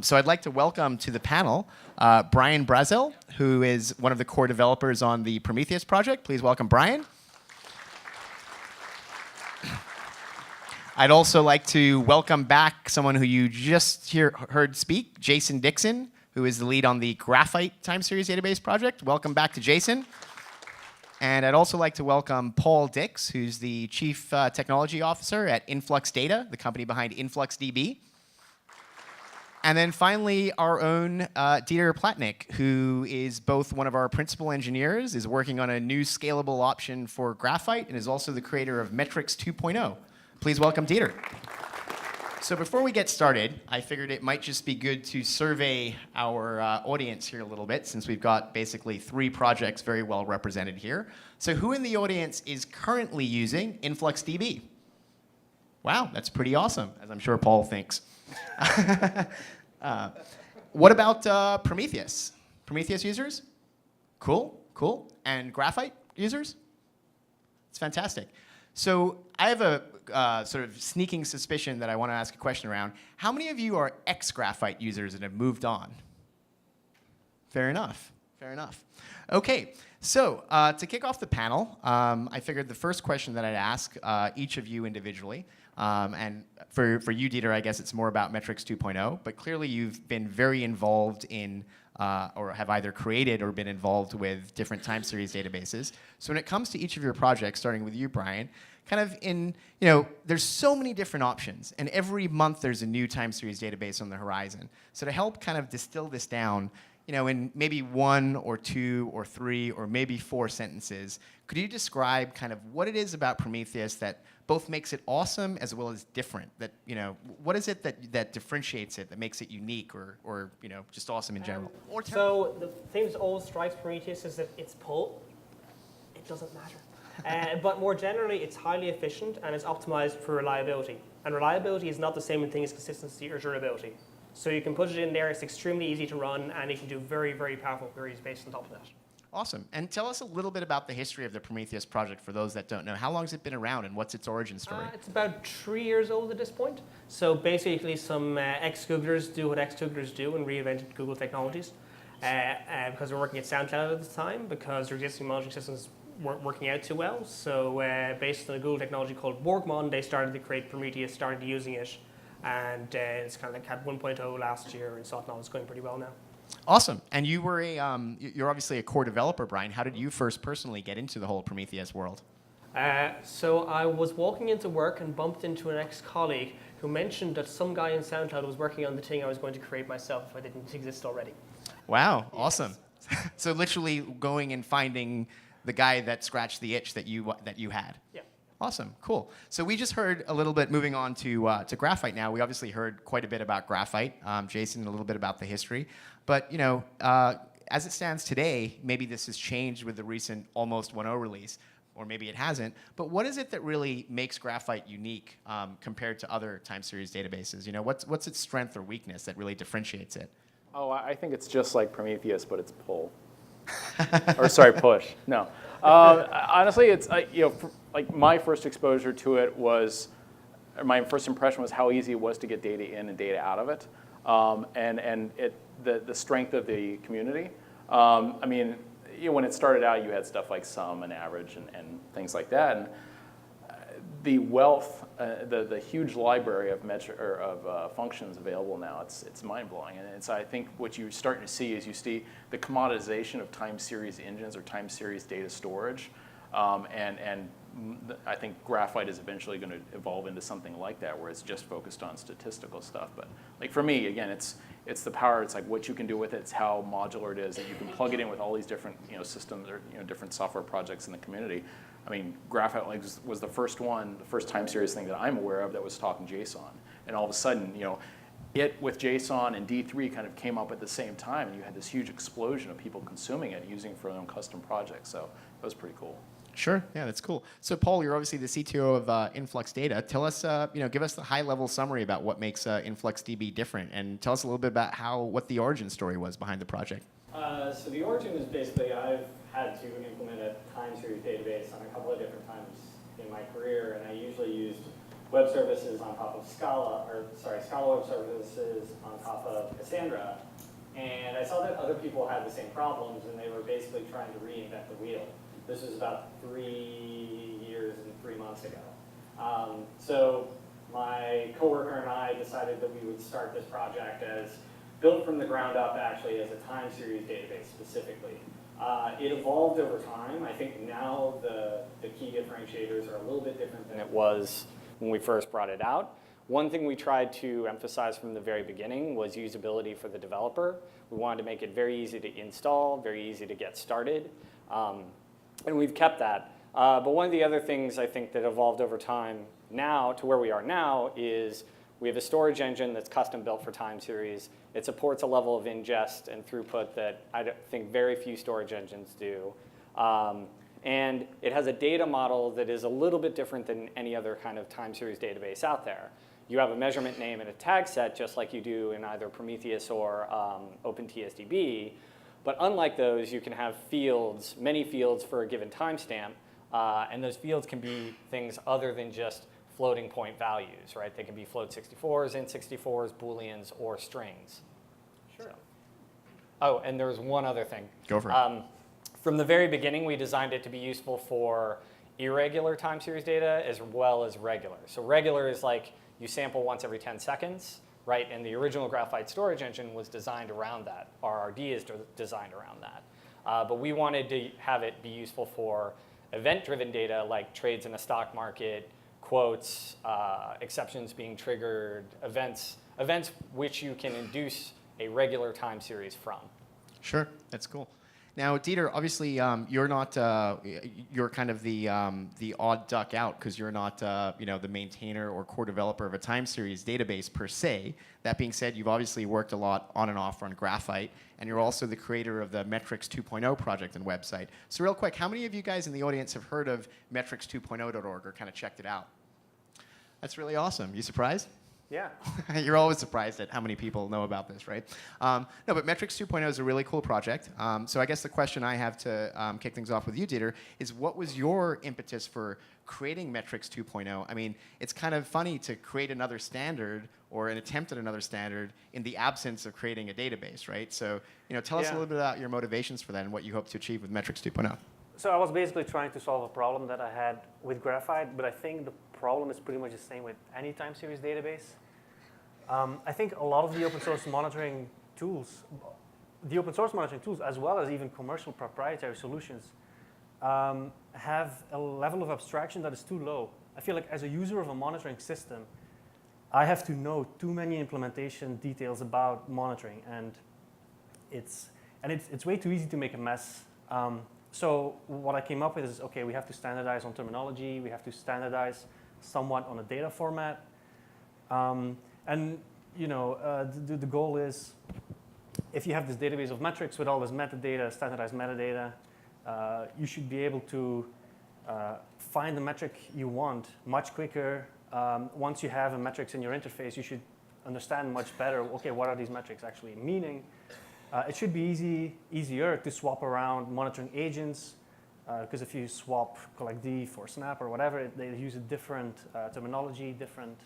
So I'd like to welcome to the panel Brian Brazel, who is one of the core developers on the Prometheus project. Please welcome Brian. I'd also like to welcome back someone who you just heard speak, Jason Dixon, who is the lead on the Graphite Timeseries database project. Welcome back to Jason. And I'd also like to welcome Paul Dix, who's the Chief Technology Officer at Influx Data, the company behind InfluxDB. And then finally, our own Dieter Plaetinck, who is both one of our principal engineers, is working on a new scalable option for Graphite, and is also the creator of Metrics 2.0. Please welcome Dieter. So before we get started, I figured it might just be good to survey our audience here a little bit, since we've got basically 3 projects very well represented here. So who in the audience is currently using InfluxDB? Wow, that's pretty awesome, as I'm sure Paul thinks. What about Prometheus? Prometheus users? Cool, cool. And Graphite users? It's fantastic. So I have a sort of sneaking suspicion that I want to ask a question around. How many of you are ex-Graphite users and have moved on? Fair enough, fair enough. Okay, so to kick off the panel, I figured the first question that I'd ask each of you individually, and for you, Dieter, I guess it's more about Metrics 2.0, but clearly you've been very involved in or have either created or been involved with different time series databases. So when it comes to each of your projects, starting with you, Brian, kind of there's so many different options, and every month there's a new time series database on the horizon. So to help kind of distill this down, in maybe 1 or 2 or 3 or maybe 4 sentences, could you describe kind of what it is about Prometheus that both makes it awesome as well as different? That what is it that differentiates it, that makes it unique, or just awesome in general? So the thing that always strikes Prometheus is that it's pull. It doesn't matter. But more generally, it's highly efficient and it's optimized for reliability. And reliability is not the same thing as consistency or durability. So you can put it in there, it's extremely easy to run, and you can do very, very powerful queries based on top of that. Awesome. And tell us a little bit about the history of the Prometheus project for those that don't know. How long has it been around, and what's its origin story? It's about 3 years old at this point. So basically some ex-Googlers do what ex-Googlers do and reinvented Google technologies. Because we're working at SoundCloud at the time, because their existing monitoring systems weren't working out too well. So based on a Google technology called Borgmon, they started to create Prometheus, started using it. And it's kind of like had 1.0 last year and saw it now it's going pretty well now. Awesome. And you were you're obviously a core developer, Brian. How did you first personally get into the whole Prometheus world? So I was walking into work and bumped into an ex-colleague who mentioned that some guy in SoundCloud was working on the thing I was going to create myself if I didn't exist already. Wow, awesome. So literally going and finding the guy that scratched the itch that you had. Yeah. Awesome, cool. So we just heard a little bit, moving on to Graphite now. We obviously heard quite a bit about Graphite. Jason, a little bit about the history. But as it stands today, maybe this has changed with the recent almost 1.0 release, or maybe it hasn't. But what is it that really makes Graphite unique compared to other time series databases? What's its strength or weakness that really differentiates it? Oh, I think it's just like Prometheus, but it's pull. Or sorry, push. No. Honestly, it's like my first exposure to it was, my first impression was how easy it was to get data in and data out of it, and the strength of the community. I mean, when it started out, you had stuff like sum and average and things like that, and the wealth, the huge library of functions available now, it's mind-blowing. And it's, I think what you're starting to see is you see the commoditization of time series engines or time series data storage. And I think Graphite is eventually going to evolve into something like that, where it's just focused on statistical stuff. But like for me, again, it's the power. It's like what you can do with it. It's how modular it is, that you can plug it in with all these different systems or different software projects in the community. I mean, Graphite was the first time series thing that I'm aware of that was talking JSON. And all of a sudden, it with JSON and D3 kind of came up at the same time, and you had this huge explosion of people consuming it, using it for their own custom projects. So that was pretty cool. Sure, yeah, that's cool. So Paul, you're obviously the CTO of Influx Data. Tell us, give us the high-level summary about what makes InfluxDB different, and tell us a little bit about what the origin story was behind the project. So the origin is basically I've had to implement a time series database on a couple of different times in my career, and I usually used web services on top of Scala web services on top of Cassandra. And I saw that other people had the same problems, and they were basically trying to reinvent the wheel. This was about 3 years and 3 months ago. So my coworker and I decided that we would start this project as built from the ground up, actually, as a time series database specifically. It evolved over time. I think now the key differentiators are a little bit different than it was when we first brought it out. One thing we tried to emphasize from the very beginning was usability for the developer. We wanted to make it very easy to install, very easy to get started, and we've kept that. But one of the other things I think that evolved over time now to where we are now is we have a storage engine that's custom built for time series. It supports a level of ingest and throughput that I think very few storage engines do. And it has a data model that is a little bit different than any other kind of time series database out there. You have a measurement name and a tag set just like you do in either Prometheus or OpenTSDB. But unlike those, you can have fields, many fields for a given timestamp. And those fields can be things other than just floating point values, right? They can be float 64s, int 64s, booleans, or strings. Sure. So. Oh, and there's one other thing. Go for it. From the very beginning, we designed it to be useful for irregular time series data as well as regular. So regular is like you sample once every 10 seconds, right? And the original graphite storage engine was designed around that. RRD is designed around that. But we wanted to have it be useful for event-driven data like trades in a stock market, quotes, exceptions being triggered, events which you can induce a regular time series from. Sure, that's cool. Now, Dieter, obviously, you're not, you're kind of the odd duck out because you're not, the maintainer or core developer of a time series database per se. That being said, you've obviously worked a lot on and off on Graphite, and you're also the creator of the Metrics 2.0 project and website. So real quick, how many of you guys in the audience have heard of metrics2.0.org or kind of checked it out? That's really awesome. You surprised? Yeah. You're always surprised at how many people know about this, right? No, but Metrics 2.0 is a really cool project. So I guess the question I have to kick things off with you, Dieter, is what was your impetus for creating Metrics 2.0? I mean, it's kind of funny to create another standard or an attempt at another standard in the absence of creating a database, right? So, tell us a little bit about your motivations for that and what you hope to achieve with Metrics 2.0. So I was basically trying to solve a problem that I had with Graphite, but I think the problem is pretty much the same with any time series database. I think a lot of the open source monitoring tools, as well as even commercial proprietary solutions, have a level of abstraction that is too low. I feel like as a user of a monitoring system, I have to know too many implementation details about monitoring, and it's way too easy to make a mess. So what I came up with is, okay, we have to standardize on terminology, we have to standardize somewhat on a data format. And the goal is, if you have this database of metrics with all this metadata, standardized metadata, you should be able to find the metric you want much quicker. Once you have a metrics in your interface, you should understand much better, okay, what are these metrics actually meaning? It should be easier to swap around monitoring agents, because if you swap collectd for snap or whatever, they use a different terminology, different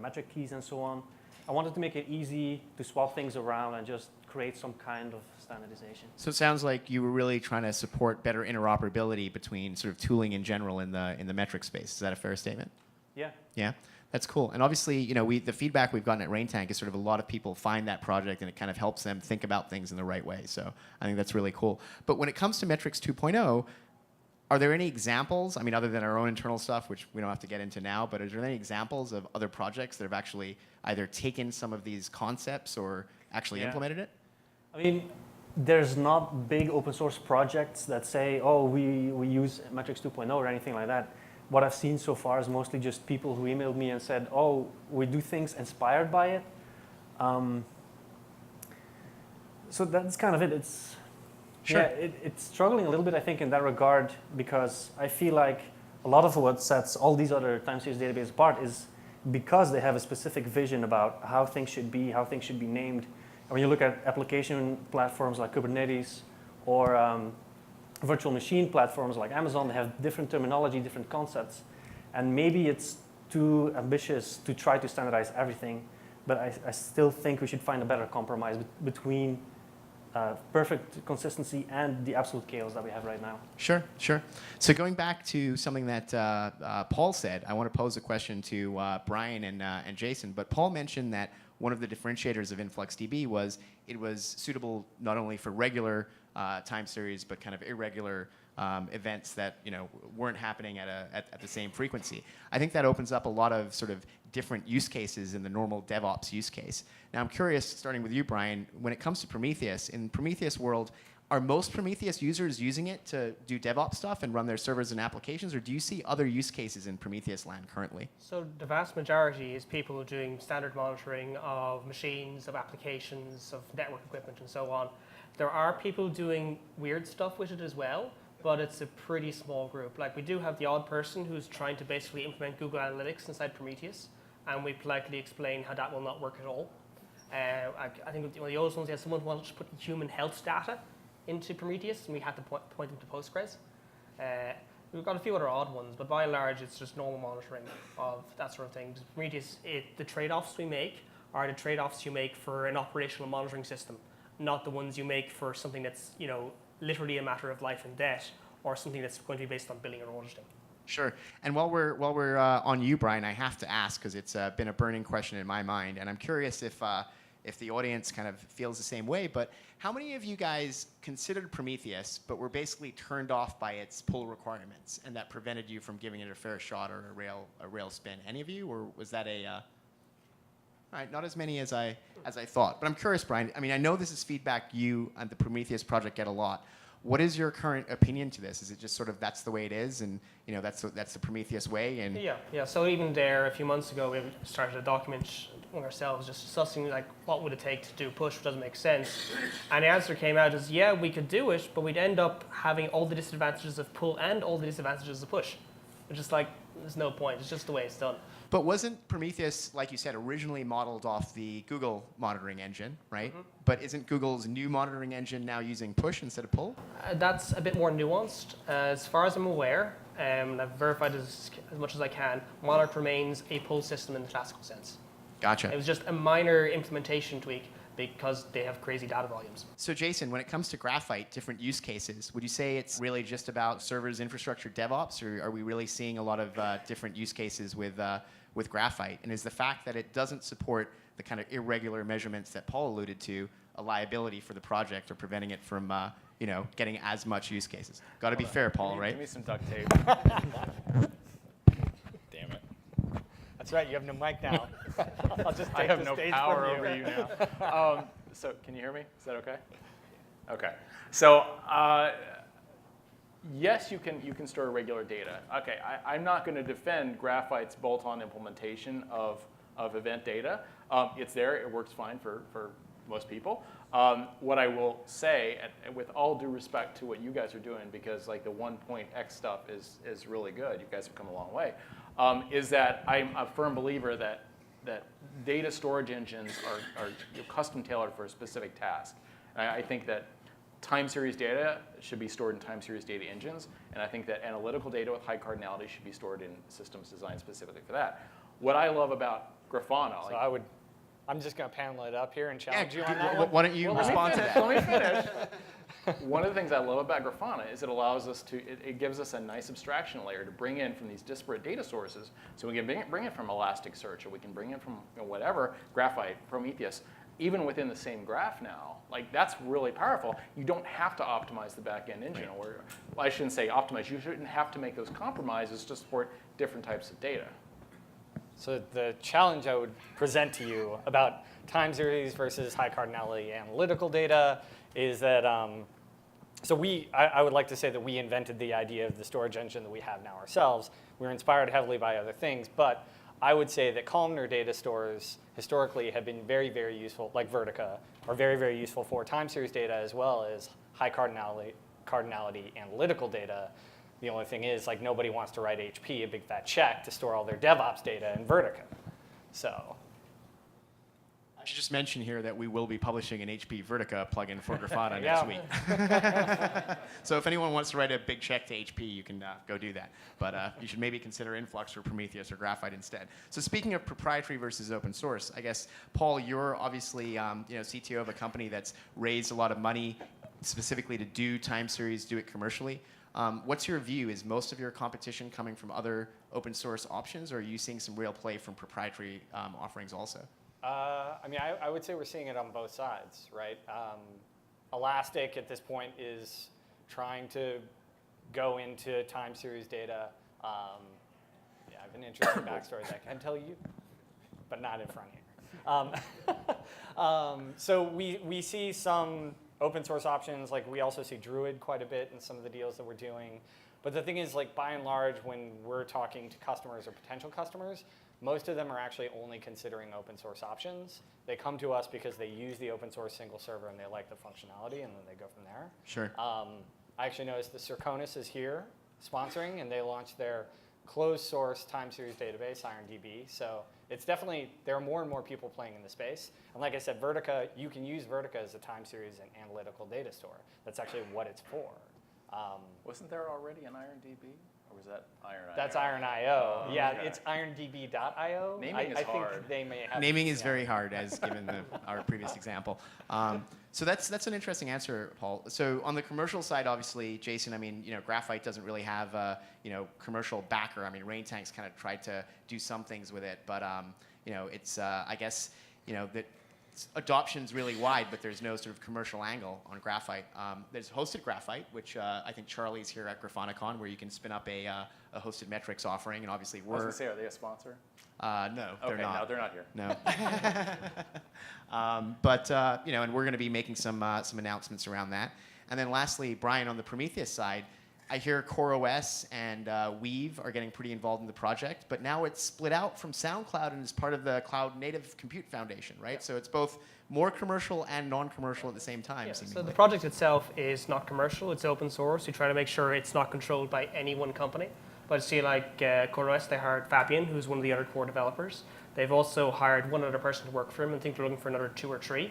metric keys and so on. I wanted to make it easy to swap things around and just create some kind of standardization. So it sounds like you were really trying to support better interoperability between sort of tooling in general in the metric space. Is that a fair statement? Yeah. Yeah, that's cool. And obviously, the feedback we've gotten at RainTank is sort of a lot of people find that project and it kind of helps them think about things in the right way. So I think that's really cool. But when it comes to Metrics 2.0, are there any examples, I mean, other than our own internal stuff, which we don't have to get into now, but are there any examples of other projects that have actually either taken some of these concepts or actually implemented it? I mean, there's not big open source projects that say, oh, we use Metrics 2.0 or anything like that. What I've seen so far is mostly just people who emailed me and said, oh, we do things inspired by it. So that's kind of it. It's Sure. Yeah, it's struggling a little bit, I think, in that regard, because I feel like a lot of what sets all these other time series databases apart is because they have a specific vision about how things should be named. And when you look at application platforms like Kubernetes or virtual machine platforms like Amazon, they have different terminology, different concepts. And maybe it's too ambitious to try to standardize everything, but I still think we should find a better compromise between perfect consistency and the absolute chaos that we have right now. Sure, sure. So going back to something that Paul said, I want to pose a question to Brian and Jason. But Paul mentioned that one of the differentiators of InfluxDB was it was suitable not only for regular time series, but kind of irregular events that weren't happening at the same frequency. I think that opens up a lot of sort of different use cases in the normal DevOps use case. Now I'm curious, starting with you, Brian, when it comes to Prometheus, in Prometheus world, are most Prometheus users using it to do DevOps stuff and run their servers and applications, or do you see other use cases in Prometheus land currently? So the vast majority is people doing standard monitoring of machines, of applications, of network equipment, and so on. There are people doing weird stuff with it as well, but it's a pretty small group. Like, we do have the odd person who's trying to basically implement Google Analytics inside Prometheus, and we politely explain how that will not work at all. I think one of the oldest ones, someone wanted to put human health data into Prometheus, and we had to point them to Postgres. We've got a few other odd ones, but by and large, it's just normal monitoring of that sort of thing. Prometheus, the trade-offs we make are the trade-offs you make for an operational monitoring system, not the ones you make for something that's literally a matter of life and death, or something that's going to be based on billing or auditing. Sure. And while we're on you, Brian, I have to ask, because it's been a burning question in my mind, and I'm curious if the audience kind of feels the same way, but how many of you guys considered Prometheus, but were basically turned off by its pull requirements, and that prevented you from giving it a fair shot or a rail spin? Any of you, or was that all right, not as many as I thought. But I'm curious, Brian. I mean, I know this is feedback you and the Prometheus project get a lot. What is your current opinion to this? Is it just sort of that's the way it is, and that's the Prometheus way? And yeah. So even there, a few months ago, we started a document on ourselves, just discussing like what would it take to do push, which doesn't make sense. And the answer came out as, yeah, we could do it, but we'd end up having all the disadvantages of pull and all the disadvantages of push. It's just like, there's no point. It's just the way it's done. But wasn't Prometheus, like you said, originally modeled off the Google monitoring engine, right? Mm-hmm. But isn't Google's new monitoring engine now using push instead of pull? That's a bit more nuanced. As far as I'm aware, and I've verified as much as I can, Monarch remains a pull system in the classical sense. Gotcha. It was just a minor implementation tweak because they have crazy data volumes. So Jason, when it comes to Graphite, different use cases, would you say it's really just about servers, infrastructure, DevOps, or are we really seeing a lot of different use cases with Graphite? And is the fact that it doesn't support the kind of irregular measurements that Paul alluded to a liability for the project, or preventing it from getting as much use cases? Got to be fair, Paul, right? Give me some duct tape. Damn it. That's right, you have no mic now. I'll just I take have the no stage power from over you now. So can you hear me? Is that okay? Okay. So yes, you can store regular data. Okay, I'm not going to defend Graphite's bolt-on implementation of event data. It's there. It works fine for most people. What I will say, and with all due respect to what you guys are doing, because like the 1.x stuff is really good. You guys have come a long way. Is that I'm a firm believer that data storage engines are custom tailored for a specific task. And I think that time series data should be stored in time series data engines, and I think that analytical data with high cardinality should be stored in systems designed specifically for that. What I love about Grafana, So I'm just going to panel it up here and challenge you on that Yeah, one. why don't you respond to that? Let me finish. One of the things I love about Grafana is it allows us to, it gives us a nice abstraction layer to bring in from these disparate data sources. So we can bring it from Elasticsearch, or we can bring it from whatever, Graphite, Prometheus, even within the same graph now. Like, that's really powerful. You don't have to optimize the back-end engine. Or I shouldn't say optimize. You shouldn't have to make those compromises to support different types of data. So the challenge I would present to you about time series versus high cardinality analytical data is that, I would like to say that we invented the idea of the storage engine that we have now ourselves. We were inspired heavily by other things, but I would say that columnar data stores historically have been very, very useful, like Vertica, are very, very useful for time series data as well as high cardinality analytical data. The only thing is, like, nobody wants to write HP a big fat check to store all their DevOps data in Vertica. So I should just mention here that we will be publishing an HP Vertica plugin for Grafana Yeah. next week. So if anyone wants to write a big check to HP, you can go do that. But you should maybe consider Influx or Prometheus or Graphite instead. So speaking of proprietary versus open source, I guess, Paul, you're obviously CTO of a company that's raised a lot of money specifically to do time series, do it commercially. What's your view? Is most of your competition coming from other open source options, or are you seeing some real play from proprietary offerings also? I would say we're seeing it on both sides, right? Elastic at this point is trying to go into time series data. I have an interesting backstory that I can tell you, but not in front here. So we see some open source options, like we also see Druid quite a bit in some of the deals that we're doing. But the thing is, like, by and large, when we're talking to customers or potential customers, most of them are actually only considering open source options. They come to us because they use the open source single server and they like the functionality, and then they go from there. Sure. I actually noticed the Circonus is here sponsoring, and they launched their closed source time series database, IronDB. So it's definitely, there are more and more people playing in the space. And like I said, Vertica, you can use Vertica as a time series and analytical data store. That's actually what it's for. Wasn't there already an IronDB? Or was that Iron.io? That's Iron.io. Yeah, okay. It's irondb.io. Naming is I think hard. they may have. Naming is very hard, as given our previous example. So that's an interesting answer, Paul. So on the commercial side, obviously, Jason, Graphite doesn't really have a commercial backer. Rain Tank's kind of tried to do some things with it, but it's I guess that adoption's really wide, but there's no sort of commercial angle on Graphite. There's hosted Graphite, which I think Charlie's here at GrafanaCon, where you can spin up a hosted metrics offering, and obviously I was going to say, are they a sponsor? No, they're Okay, not. no, they're not here. No. But and we're going to be making some announcements around that. And then lastly, Brian, on the Prometheus side, I hear CoreOS and Weave are getting pretty involved in the project, but now it's split out from SoundCloud and is part of the Cloud Native Compute Foundation, right? Yeah. So it's both more commercial and non-commercial at the same time. Yeah, so the project itself is not commercial, it's open source. We try to make sure it's not controlled by any one company. But see, like CoreOS, they hired Fabian, who's one of the other core developers. They've also hired one other person to work for him. I think they're looking for another 2 or 3.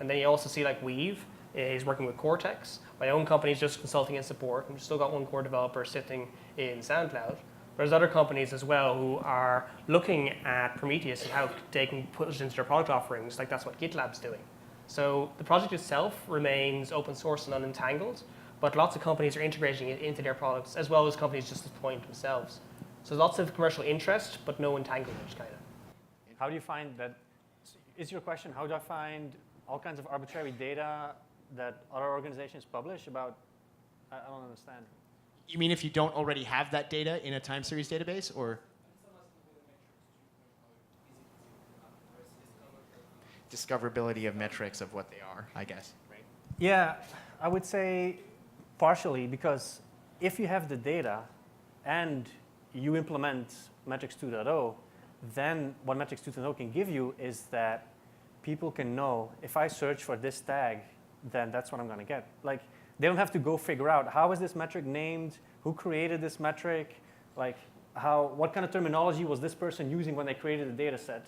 And then you also see like Weave is working with Cortex. My own company is just consulting and support, and we've still got one core developer sitting in SoundCloud. There's other companies as well who are looking at Prometheus and how they can put it into their product offerings, like that's what GitLab's doing. So the project itself remains open source and unentangled, but lots of companies are integrating it into their products, as well as companies just deploying themselves. So lots of commercial interest, but no entanglement, kind of. How do you find that? Is your question, how do I find all kinds of arbitrary data that other organizations publish about? I don't understand. You mean if you don't already have that data in a time series database, or? Discoverability of metrics of what they are, I guess, right? Yeah, I would say partially, because if you have the data and you implement Metrics 2.0, then what Metrics 2.0 can give you is that people can know, if I search for this tag, then that's what I'm going to get. Like, they don't have to go figure out how is this metric named, who created this metric, like what kind of terminology was this person using when they created the data set.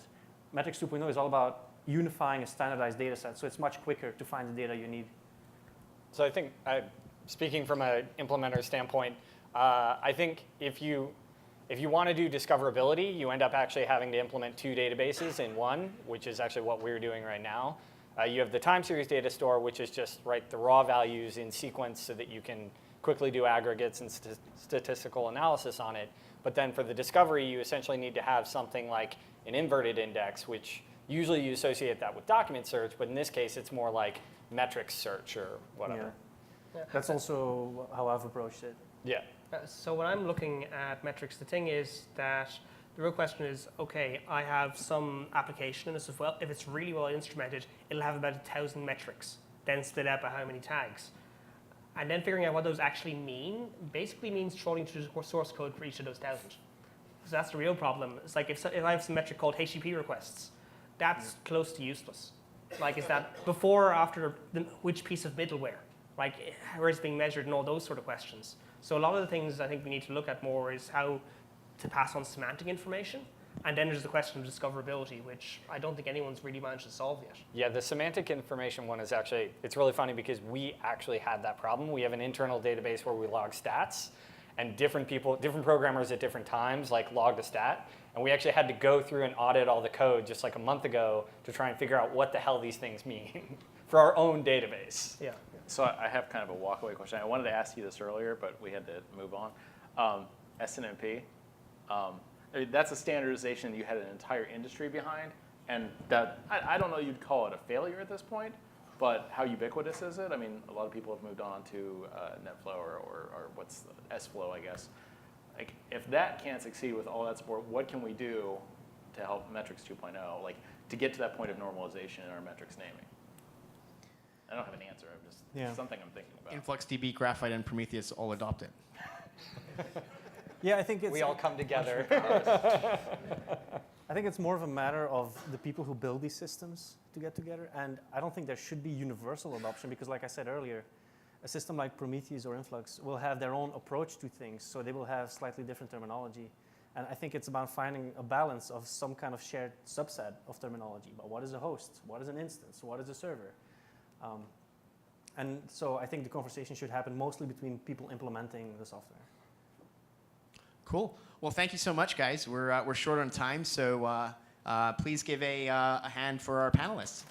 Metrics 2.0 is all about unifying a standardized data set, so it's much quicker to find the data you need. So I think, speaking from an implementer standpoint, I think if you want to do discoverability, you end up actually having to implement 2 databases in one, which is actually what we're doing right now. You have the time series data store, which is just the raw values in sequence so that you can quickly do aggregates and statistical analysis on it. But then for the discovery, you essentially need to have something like an inverted index, which usually you associate that with document search, but in this case, it's more like metrics search or whatever. Yeah. That's also how I've approached it. Yeah. So when I'm looking at metrics, the thing is that the real question is, okay, I have some application in this as well. If it's really well instrumented, it'll have about 1,000 metrics, then split out by how many tags. And then figuring out what those actually mean basically means trawling through the source code for each of those 1,000. So that's the real problem. It's like if I have some metric called HTTP requests, that's close to useless. Like, is that before or after which piece of middleware? Like, where it's being measured and all those sort of questions. So a lot of the things I think we need to look at more is how to pass on semantic information And then there's the question of discoverability, which I don't think anyone's really managed to solve yet. Yeah, the semantic information one is actually, it's really funny because we actually had that problem. We have an internal database where we log stats, and different people, different programmers at different times like logged a stat. And we actually had to go through and audit all the code just like a month ago to try and figure out what the hell these things mean for our own database. Yeah. So I have kind of a walkaway question. I wanted to ask you this earlier, but we had to move on. SNMP, I mean, that's a standardization you had an entire industry behind, and that I don't know you'd call it a failure at this point, but how ubiquitous is it? I mean, a lot of people have moved on to NetFlow or what's the SFlow, I guess. Like, if that can't succeed with all that support, what can we do to help metrics 2.0, like to get to that point of normalization in our metrics naming? I don't have an answer. I'm just something I'm thinking about. InfluxDB, Graphite, and Prometheus all adopt it. Yeah, I think it's. We all come together. I think it's more of a matter of the people who build these systems to get together, and I don't think there should be universal adoption because, like I said earlier, a system like Prometheus or Influx will have their own approach to things, so they will have slightly different terminology. And I think it's about finding a balance of some kind of shared subset of terminology. But what is a host? What is an instance? What is a server? And so I think the conversation should happen mostly between people implementing the software. Cool. Well, thank you so much, guys. We're short on time, so please give a hand for our panelists.